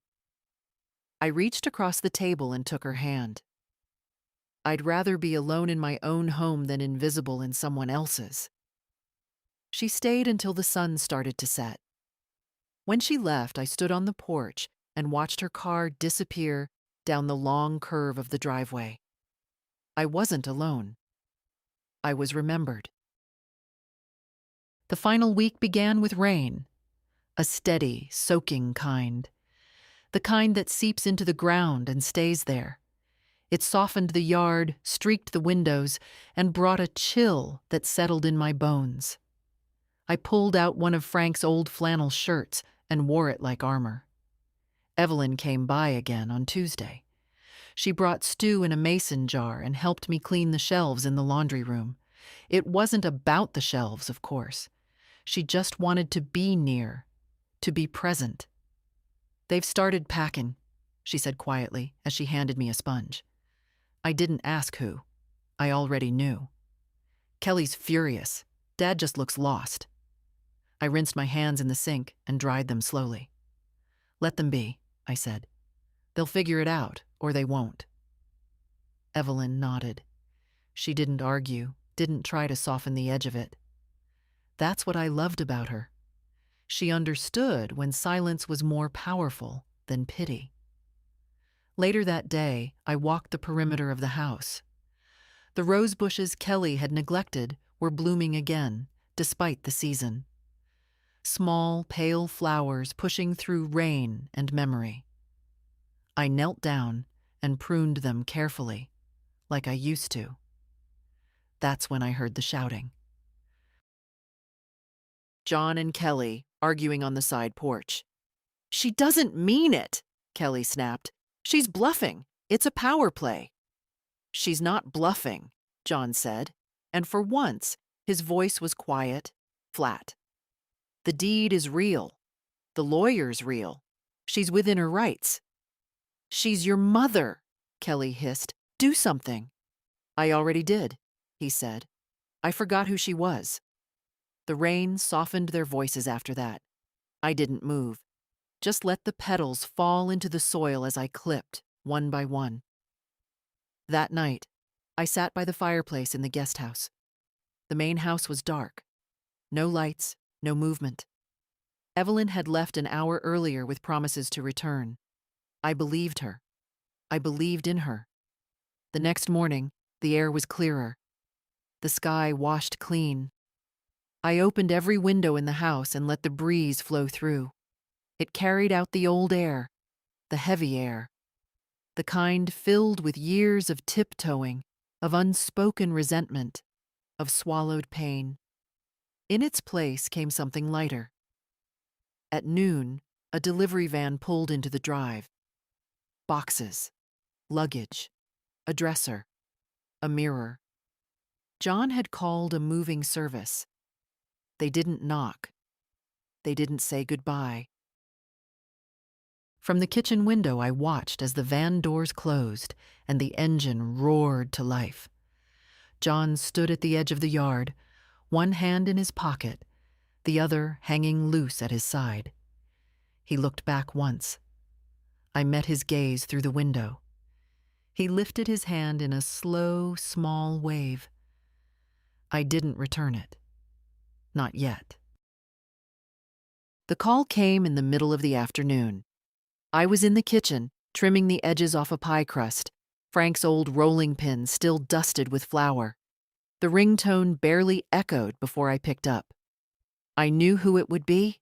I reached across the table and took her hand. "I'd rather be alone in my own home than invisible in someone else's." She stayed until the sun started to set. When she left, I stood on the porch and watched her car disappear down the long curve of the driveway. I wasn't alone. I was remembered. The final week began with rain, a steady, soaking kind. The kind that seeps into the ground and stays there. It softened the yard, streaked the windows, and brought a chill that settled in my bones. I pulled out one of Frank's old flannel shirts and wore it like armor. Evelyn came by again on Tuesday. She brought stew in a mason jar and helped me clean the shelves in the laundry room. It wasn't about the shelves, of course. She just wanted to be near, to be present. "They've started packing," she said quietly as she handed me a sponge. I didn't ask who. I already knew. "Kelly's furious. Dad just looks lost." I rinsed my hands in the sink and dried them slowly. "Let them be," I said. "They'll figure it out, or they won't." Evelyn nodded. She didn't argue, didn't try to soften the edge of it. That's what I loved about her. She understood when silence was more powerful than pity. Later that day, I walked the perimeter of the house. The rose bushes Kelly had neglected were blooming again, despite the season. Small, pale flowers pushing through rain and memory. I knelt down and pruned them carefully, like I used to. That's when I heard the shouting. John and Kelly arguing on the side porch. "She doesn't mean it," Kelly snapped. "She's bluffing. It's a power play." "She's not bluffing," John said, and for once, his voice was quiet, flat. "The deed is real. The lawyer's real. She's within her rights." "She's your mother," Kelly hissed. "Do something." "I already did," he said. "I forgot who she was." The rain softened their voices after that. I didn't move. Just let the petals fall into the soil as I clipped, one by one. That night, I sat by the fireplace in the guest house. The main house was dark. No lights, no movement. Evelyn had left an hour earlier with promises to return. I believed her. I believed in her. The next morning, the air was clearer. The sky washed clean. I opened every window in the house and let the breeze flow through. It carried out the old air, the heavy air, the kind filled with years of tiptoeing, of unspoken resentment, of swallowed pain. In its place came something lighter. At noon, a delivery van pulled into the drive. Boxes, luggage, a dresser, a mirror. John had called a moving service. They didn't knock. They didn't say goodbye. From the kitchen window, I watched as the van doors closed and the engine roared to life. John stood at the edge of the yard, one hand in his pocket, the other hanging loose at his side. He looked back once. I met his gaze through the window. He lifted his hand in a slow, small wave. I didn't return it. Not yet. The call came in the middle of the afternoon. I was in the kitchen, trimming the edges off a pie crust, Frank's old rolling pin still dusted with flour. The ringtone barely echoed before I picked up. I knew who it would be.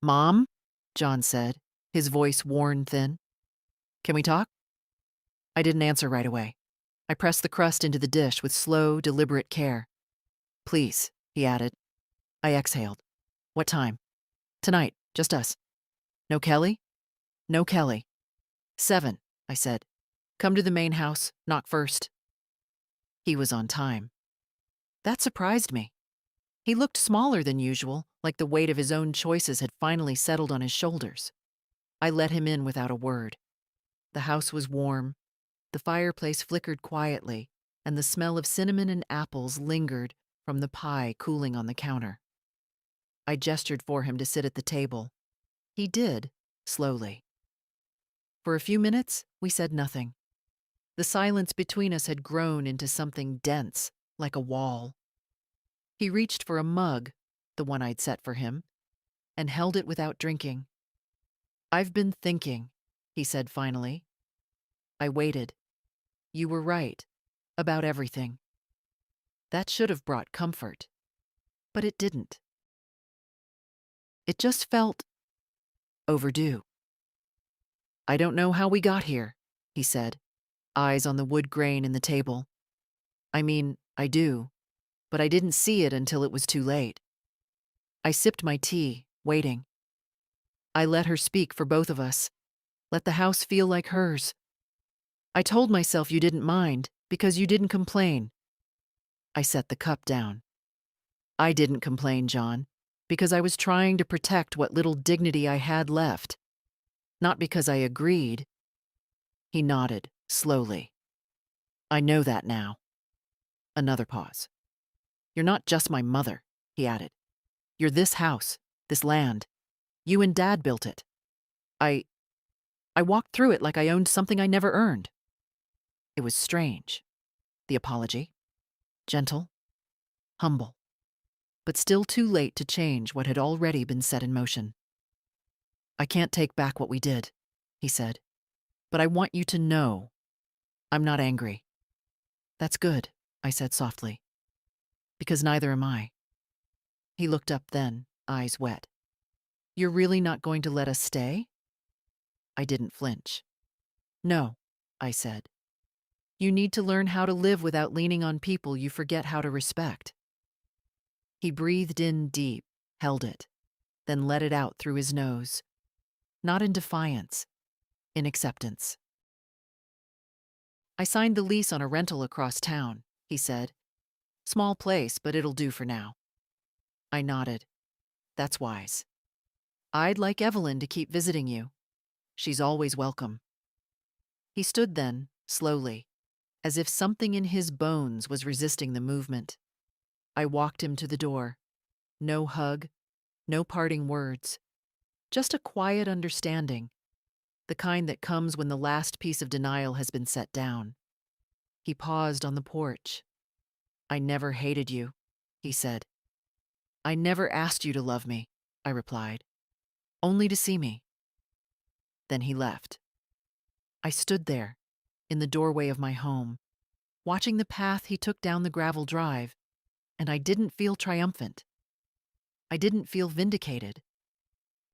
"Mom?" John said, his voice worn thin. "Can we talk?" I didn't answer right away. I pressed the crust into the dish with slow, deliberate care. "Please," he added. I exhaled. "What time?" "Tonight, just us." "No Kelly?" "No Kelly." 7, I said. "Come to the main house, knock first." He was on time. That surprised me. He looked smaller than usual, like the weight of his own choices had finally settled on his shoulders. I let him in without a word. The house was warm. The fireplace flickered quietly, and the smell of cinnamon and apples lingered from the pie cooling on the counter. I gestured for him to sit at the table. He did, slowly. For a few minutes, we said nothing. The silence between us had grown into something dense, like a wall. He reached for a mug, the one I'd set for him, and held it without drinking. "I've been thinking," he said finally. I waited. "You were right, about everything." That should have brought comfort, but it didn't. It just felt overdue. "I don't know how we got here," he said, eyes on the wood grain in the table. "I mean, I do, but I didn't see it until it was too late." I sipped my tea, waiting. I let her speak for both of us. Let the house feel like hers. "I told myself you didn't mind, because you didn't complain." I set the cup down. "I didn't complain, John, because I was trying to protect what little dignity I had left. Not because I agreed." He nodded, slowly. "I know that now." Another pause. "You're not just my mother," he added. "You're this house, this land. You and Dad built it. I walked through it like I owned something I never earned." It was strange. The apology. Gentle, humble, but still too late to change what had already been set in motion. "I can't take back what we did," he said, "but I want you to know I'm not angry." "That's good," I said softly, "because neither am I." He looked up then, eyes wet. "You're really not going to let us stay?" I didn't flinch. "No," I said. "You need to learn how to live without leaning on people you forget how to respect." He breathed in deep, held it, then let it out through his nose. Not in defiance, in acceptance. "I signed the lease on a rental across town," he said. "Small place, but it'll do for now." I nodded. "That's wise. I'd like Evelyn to keep visiting you. She's always welcome." He stood then, slowly, as if something in his bones was resisting the movement. I walked him to the door. No hug, no parting words. Just a quiet understanding, the kind that comes when the last piece of denial has been set down. He paused on the porch. "I never hated you," he said. "I never asked you to love me," I replied. "Only to see me." Then he left. I stood there, in the doorway of my home, watching the path he took down the gravel drive, and I didn't feel triumphant. I didn't feel vindicated.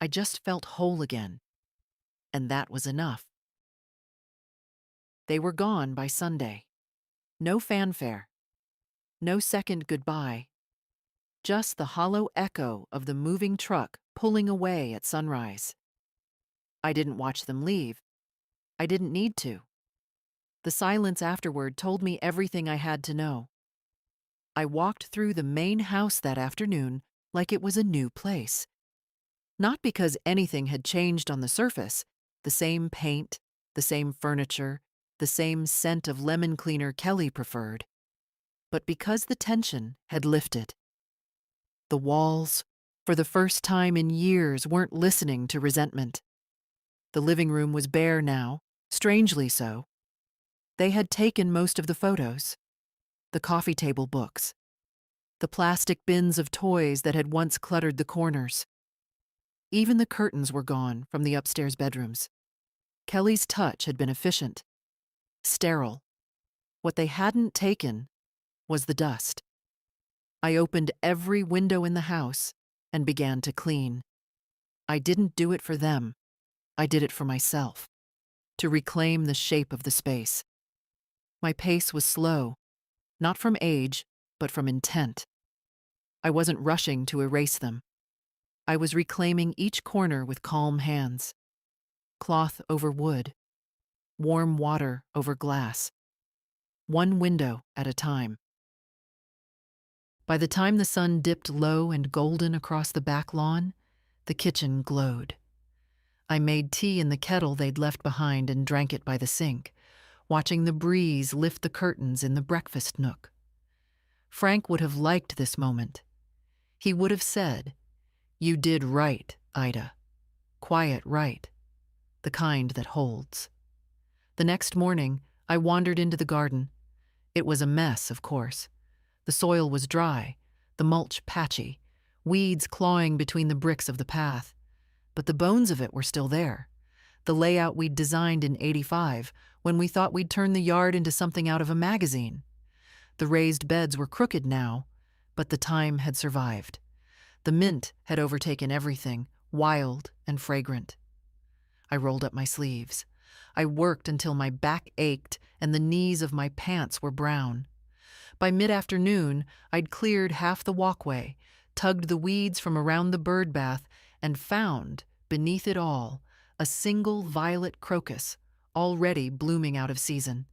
I just felt whole again, and that was enough. They were gone by Sunday. No fanfare. No second goodbye. Just the hollow echo of the moving truck pulling away at sunrise. I didn't watch them leave. I didn't need to. The silence afterward told me everything I had to know. I walked through the main house that afternoon like it was a new place. Not because anything had changed on the surface, the same paint, the same furniture, the same scent of lemon cleaner Kelly preferred, but because the tension had lifted. The walls, for the first time in years, weren't listening to resentment. The living room was bare now, strangely so. They had taken most of the photos, the coffee table books, the plastic bins of toys that had once cluttered the corners. Even the curtains were gone from the upstairs bedrooms. Kelly's touch had been efficient, sterile. What they hadn't taken was the dust. I opened every window in the house and began to clean. I didn't do it for them. I did it for myself, to reclaim the shape of the space. My pace was slow, not from age, but from intent. I wasn't rushing to erase them. I was reclaiming each corner with calm hands. Cloth over wood, warm water over glass, one window at a time. By the time the sun dipped low and golden across the back lawn, the kitchen glowed. I made tea in the kettle they'd left behind and drank it by the sink, watching the breeze lift the curtains in the breakfast nook. Frank would have liked this moment. He would have said, "You did right, Ida. Quiet right. The kind that holds." The next morning, I wandered into the garden. It was a mess, of course. The soil was dry, the mulch patchy, weeds clawing between the bricks of the path. But the bones of it were still there. The layout we'd designed in '85 when we thought we'd turn the yard into something out of a magazine. The raised beds were crooked now, but the time had survived. The mint had overtaken everything, wild and fragrant. I rolled up my sleeves. I worked until my back ached and the knees of my pants were brown. By mid-afternoon, I'd cleared half the walkway, tugged the weeds from around the bird bath, and found, beneath it all, a single violet crocus, already blooming out of season.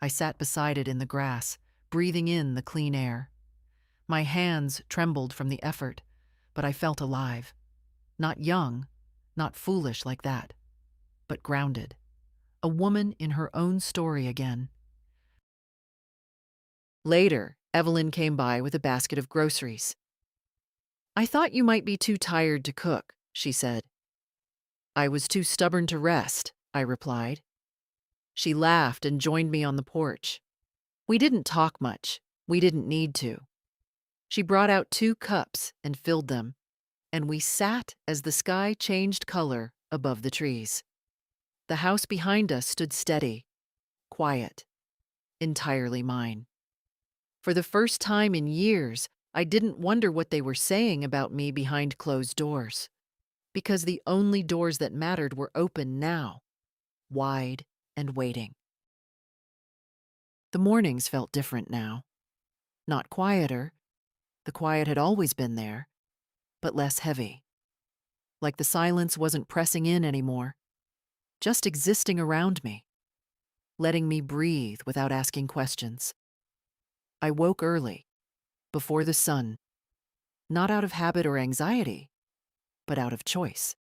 I sat beside it in the grass, breathing in the clean air. My hands trembled from the effort, but I felt alive. Not young, not foolish like that, but grounded. A woman in her own story again. Later, Evelyn came by with a basket of groceries. "I thought you might be too tired to cook," she said. "I was too stubborn to rest," I replied. She laughed and joined me on the porch. We didn't talk much. We didn't need to. She brought out 2 cups and filled them, and we sat as the sky changed color above the trees. The house behind us stood steady, quiet, entirely mine. For the first time in years, I didn't wonder what they were saying about me behind closed doors, because the only doors that mattered were open now, wide and waiting. The mornings felt different now. Not quieter, the quiet had always been there, but less heavy. Like the silence wasn't pressing in anymore, just existing around me, letting me breathe without asking questions. I woke early, before the sun, not out of habit or anxiety, but out of choice.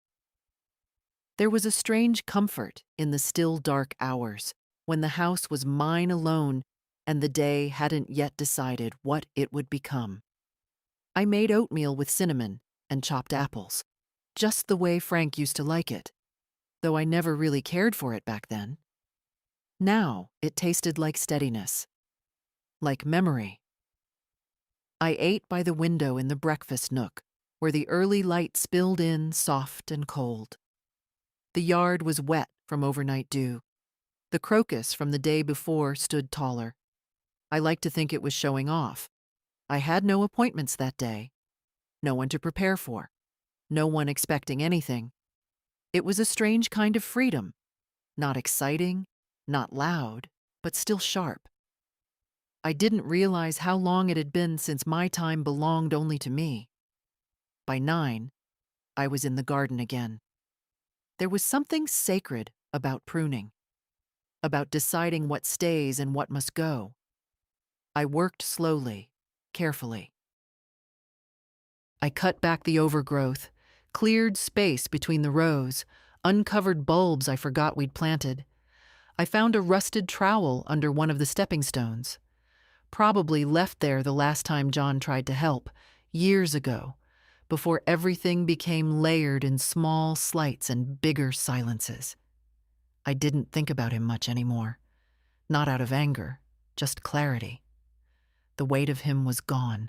There was a strange comfort in the still dark hours when the house was mine alone and the day hadn't yet decided what it would become. I made oatmeal with cinnamon and chopped apples, just the way Frank used to like it, though I never really cared for it back then. Now it tasted like steadiness, like memory. I ate by the window in the breakfast nook, where the early light spilled in soft and cold. The yard was wet from overnight dew. The crocus from the day before stood taller. I liked to think it was showing off. I had no appointments that day, no one to prepare for, no one expecting anything. It was a strange kind of freedom, not exciting, not loud, but still sharp. I didn't realize how long it had been since my time belonged only to me. By 9, I was in the garden again. There was something sacred about pruning, about deciding what stays and what must go. I worked slowly, carefully. I cut back the overgrowth, cleared space between the rows, uncovered bulbs I forgot we'd planted. I found a rusted trowel under one of the stepping stones, probably left there the last time John tried to help, years ago, before everything became layered in small slights and bigger silences. I didn't think about him much anymore, not out of anger, just clarity. The weight of him was gone,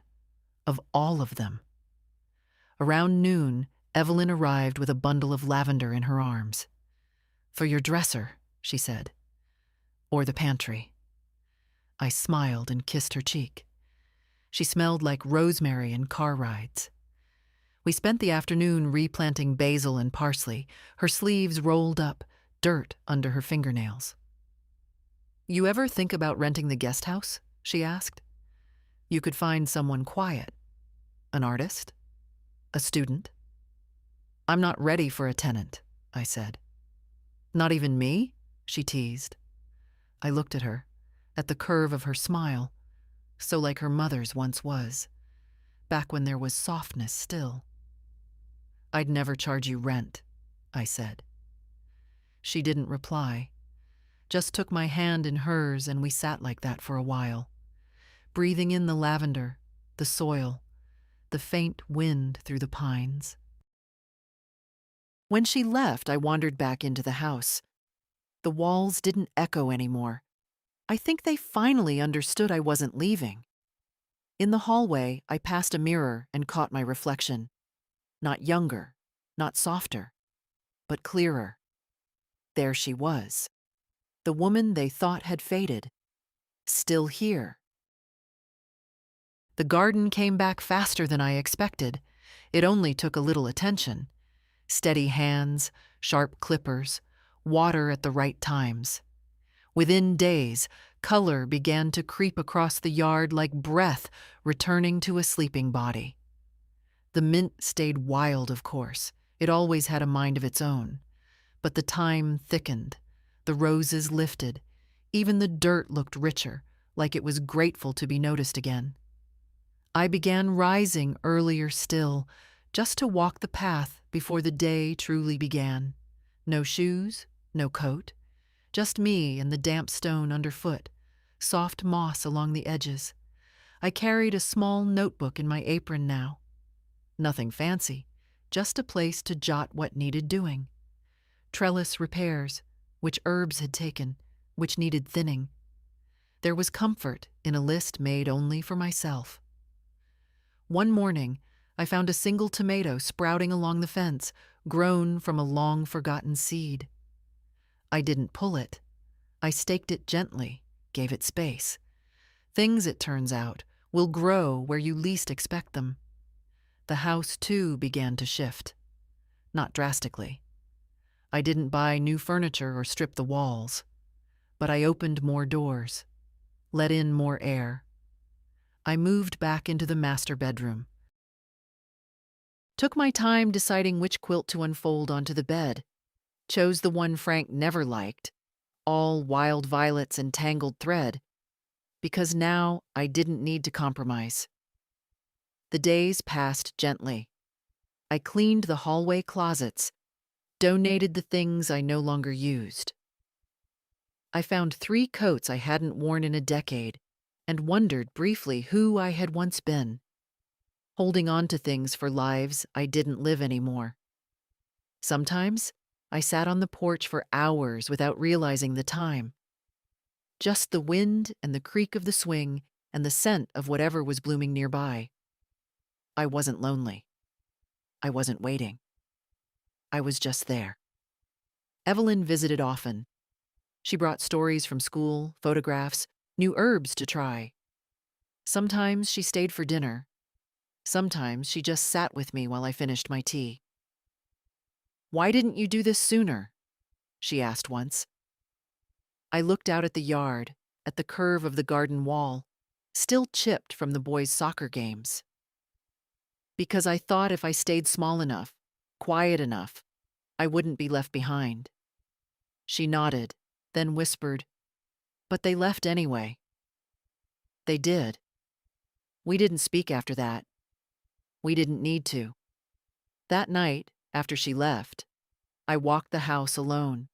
of all of them. Around noon, Evelyn arrived with a bundle of lavender in her arms. "For your dresser," she said, "or the pantry." I smiled and kissed her cheek. She smelled like rosemary and car rides. We spent the afternoon replanting basil and parsley, her sleeves rolled up, dirt under her fingernails. "You ever think about renting the guest house?" she asked. "You could find someone quiet. An artist? A student?" "I'm not ready for a tenant," I said. "Not even me?" she teased. I looked at her, at the curve of her smile, so like her mother's once was, back when there was softness still. "I'd never charge you rent," I said. She didn't reply, just took my hand in hers, and we sat like that for a while, breathing in the lavender, the soil, the faint wind through the pines. When she left, I wandered back into the house. The walls didn't echo anymore. I think they finally understood I wasn't leaving. In the hallway, I passed a mirror and caught my reflection. Not younger, not softer, but clearer. There she was, the woman they thought had faded, still here. The garden came back faster than I expected. It only took a little attention. Steady hands, sharp clippers, water at the right times. Within days, color began to creep across the yard like breath returning to a sleeping body. The mint stayed wild, of course. It always had a mind of its own. But the thyme thickened, the roses lifted, even the dirt looked richer, like it was grateful to be noticed again. I began rising earlier still, just to walk the path before the day truly began. No shoes, no coat, just me and the damp stone underfoot, soft moss along the edges. I carried a small notebook in my apron now. Nothing fancy, just a place to jot what needed doing. Trellis repairs, which herbs had taken, which needed thinning. There was comfort in a list made only for myself. One morning, I found a single tomato sprouting along the fence, grown from a long-forgotten seed. I didn't pull it. I staked it gently, gave it space. Things, it turns out, will grow where you least expect them. The house, too, began to shift. Not drastically. I didn't buy new furniture or strip the walls, but I opened more doors, let in more air. I moved back into the master bedroom. Took my time deciding which quilt to unfold onto the bed. Chose the one Frank never liked, all wild violets and tangled thread, because now I didn't need to compromise. The days passed gently. I cleaned the hallway closets, donated the things I no longer used. I found 3 coats I hadn't worn in a decade and wondered briefly who I had once been, holding on to things for lives I didn't live anymore. Sometimes I sat on the porch for hours without realizing the time. Just the wind and the creak of the swing and the scent of whatever was blooming nearby. I wasn't lonely. I wasn't waiting. I was just there. Evelyn visited often. She brought stories from school, photographs, new herbs to try. Sometimes she stayed for dinner. Sometimes she just sat with me while I finished my tea. "Why didn't you do this sooner?" she asked once. I looked out at the yard, at the curve of the garden wall, still chipped from the boys' soccer games. Because I thought if I stayed small enough, quiet enough, I wouldn't be left behind. She nodded, then whispered, "But they left anyway." They did. We didn't speak after that. We didn't need to. That night, after she left, I walked the house alone.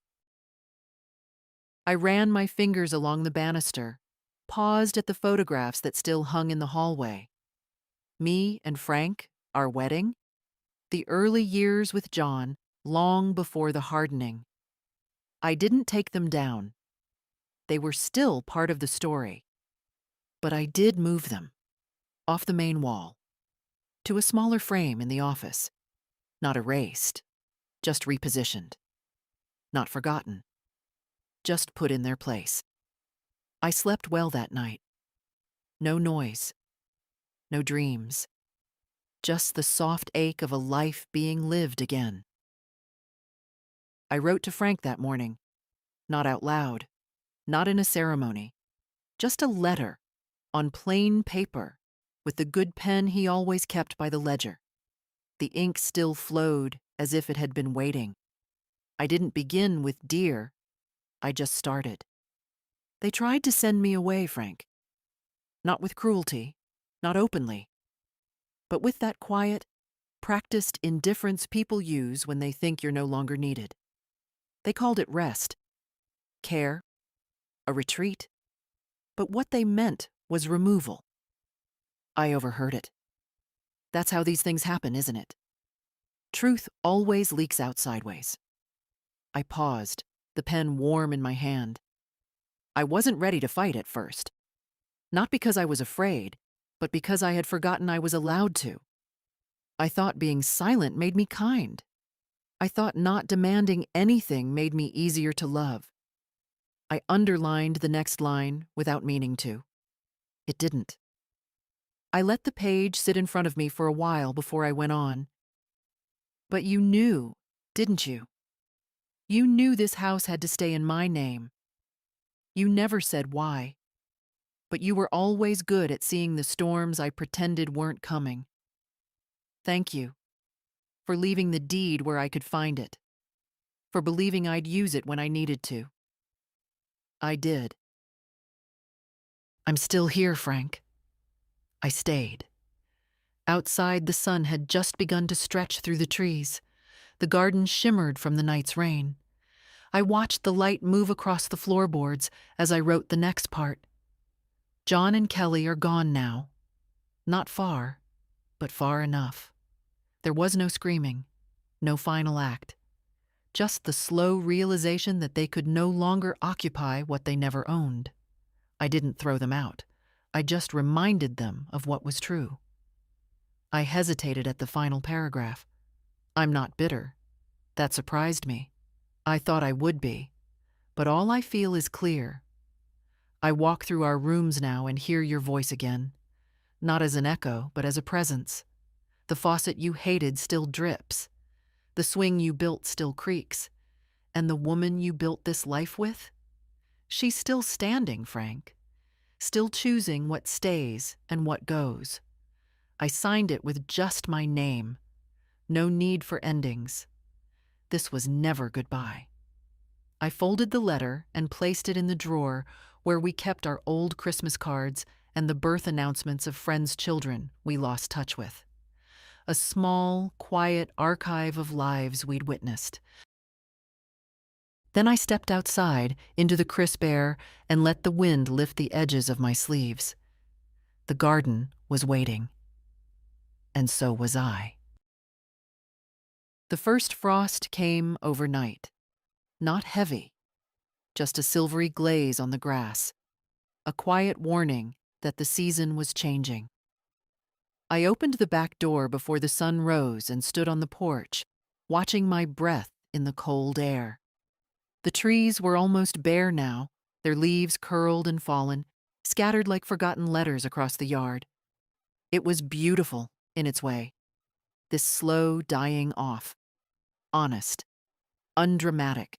I ran my fingers along the banister, paused at the photographs that still hung in the hallway. Me and Frank, our wedding, the early years with John, long before the hardening. I didn't take them down. They were still part of the story. But I did move them, off the main wall, to a smaller frame in the office. Not erased, just repositioned. Not forgotten, just put in their place. I slept well that night. No noise, no dreams, just the soft ache of a life being lived again. I wrote to Frank that morning, not out loud, not in a ceremony, just a letter on plain paper with the good pen he always kept by the ledger. The ink still flowed as if it had been waiting. I didn't begin with "Dear," I just started. They tried to send me away, Frank. Not with cruelty, not openly, but with that quiet, practiced indifference people use when they think you're no longer needed. They called it rest, care, a retreat, but what they meant was removal. I overheard it. That's how these things happen, isn't it? Truth always leaks out sideways. I paused, the pen warm in my hand. I wasn't ready to fight at first. Not because I was afraid, but because I had forgotten I was allowed to. I thought being silent made me kind. I thought not demanding anything made me easier to love. I underlined the next line without meaning to. It didn't. I let the page sit in front of me for a while before I went on. But you knew, didn't you? You knew this house had to stay in my name. You never said why. But you were always good at seeing the storms I pretended weren't coming. Thank you for leaving the deed where I could find it, for believing I'd use it when I needed to. I did. I'm still here, Frank. I stayed. Outside, the sun had just begun to stretch through the trees. The garden shimmered from the night's rain. I watched the light move across the floorboards as I wrote the next part. John and Kelly are gone now. Not far, but far enough. There was no screaming, no final act. Just the slow realization that they could no longer occupy what they never owned. I didn't throw them out. I just reminded them of what was true. I hesitated at the final paragraph. I'm not bitter. That surprised me. I thought I would be. But all I feel is clear. I walk through our rooms now and hear your voice again. Not as an echo, but as a presence. The faucet you hated still drips. The swing you built still creaks. And the woman you built this life with? She's still standing, Frank. Still choosing what stays and what goes. I signed it with just my name. No need for endings. This was never goodbye. I folded the letter and placed it in the drawer where we kept our old Christmas cards and the birth announcements of friends' children we lost touch with. A small, quiet archive of lives we'd witnessed. Then I stepped outside into the crisp air and let the wind lift the edges of my sleeves. The garden was waiting. And so was I. The first frost came overnight. Not heavy, just a silvery glaze on the grass, a quiet warning that the season was changing. I opened the back door before the sun rose and stood on the porch, watching my breath in the cold air. The trees were almost bare now, their leaves curled and fallen, scattered like forgotten letters across the yard. It was beautiful in its way, this slow dying off, honest, undramatic,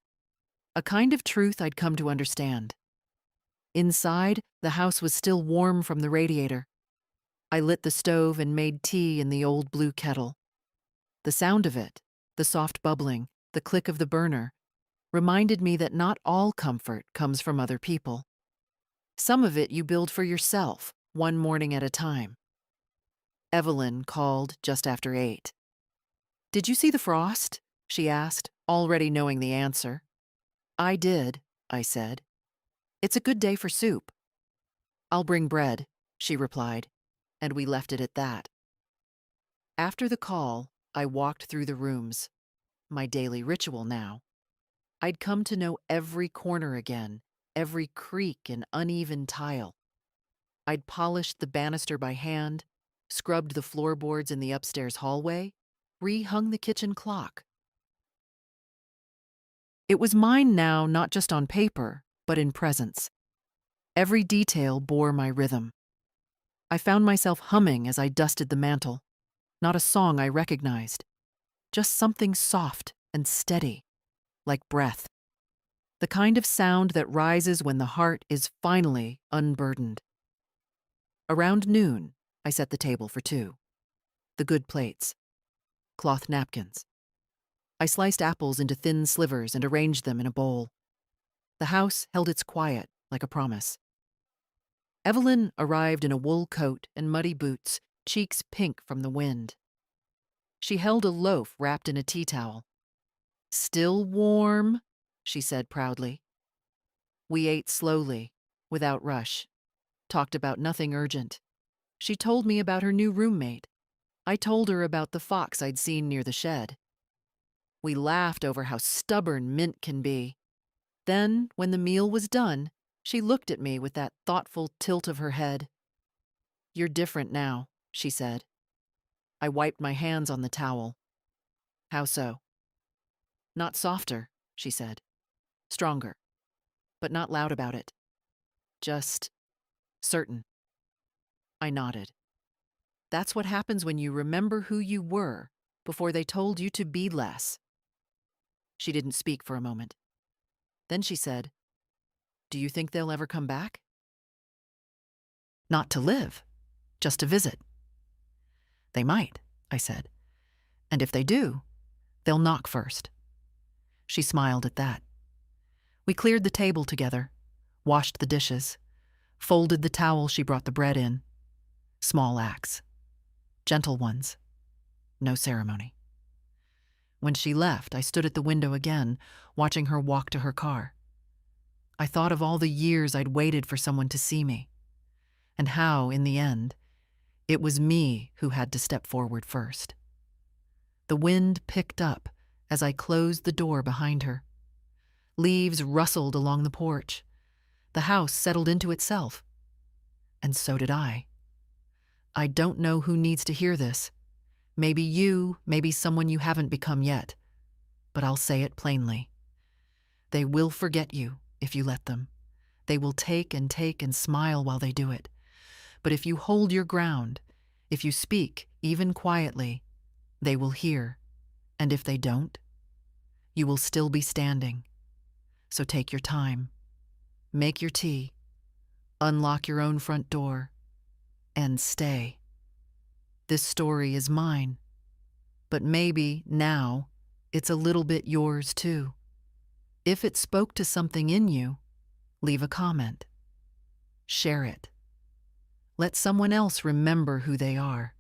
a kind of truth I'd come to understand. Inside, the house was still warm from the radiator. I lit the stove and made tea in the old blue kettle. The sound of it, the soft bubbling, the click of the burner, reminded me that not all comfort comes from other people. Some of it you build for yourself, one morning at a time. Evelyn called just after 8. "Did you see the frost?" she asked, already knowing the answer. "I did," I said. "It's a good day for soup." "I'll bring bread," she replied, and we left it at that. After the call, I walked through the rooms. My daily ritual now. I'd come to know every corner again, every creak and uneven tile. I'd polished the banister by hand, scrubbed the floorboards in the upstairs hallway, rehung the kitchen clock. It was mine now, not just on paper, but in presence. Every detail bore my rhythm. I found myself humming as I dusted the mantel. Not a song I recognized, just something soft and steady, like breath. The kind of sound that rises when the heart is finally unburdened. Around noon, I set the table for 2. The good plates. Cloth napkins. I sliced apples into thin slivers and arranged them in a bowl. The house held its quiet, like a promise. Evelyn arrived in a wool coat and muddy boots, cheeks pink from the wind. She held a loaf wrapped in a tea towel. "Still warm," she said proudly. We ate slowly, without rush, talked about nothing urgent. She told me about her new roommate. I told her about the fox I'd seen near the shed. We laughed over how stubborn Mint can be. Then, when the meal was done, she looked at me with that thoughtful tilt of her head. "You're different now," she said. I wiped my hands on the towel. "How so?" "Not softer," she said. "Stronger. But not loud about it. Just certain." I nodded. That's what happens when you remember who you were before they told you to be less. She didn't speak for a moment. Then she said, "Do you think they'll ever come back?" "Not to live, just to visit." "They might," I said. "And if they do, they'll knock first." She smiled at that. We cleared the table together, washed the dishes, folded the towel she brought the bread in. Small acts. Gentle ones. No ceremony. When she left, I stood at the window again, watching her walk to her car. I thought of all the years I'd waited for someone to see me, and how, in the end, it was me who had to step forward first. The wind picked up as I closed the door behind her. Leaves rustled along the porch. The house settled into itself. And so did I. I don't know who needs to hear this, Maybe someone you haven't become yet, but I'll say it plainly. They will forget you if you let them. They will take and smile while they do it. But if you hold your ground, if you speak, even quietly, they will hear. And if they don't, you will still be standing. So take your time, make your tea, unlock your own front door, and stay. This story is mine, but maybe now it's a little bit yours too. If it spoke to something in you, leave a comment. Share it. Let someone else remember who they are.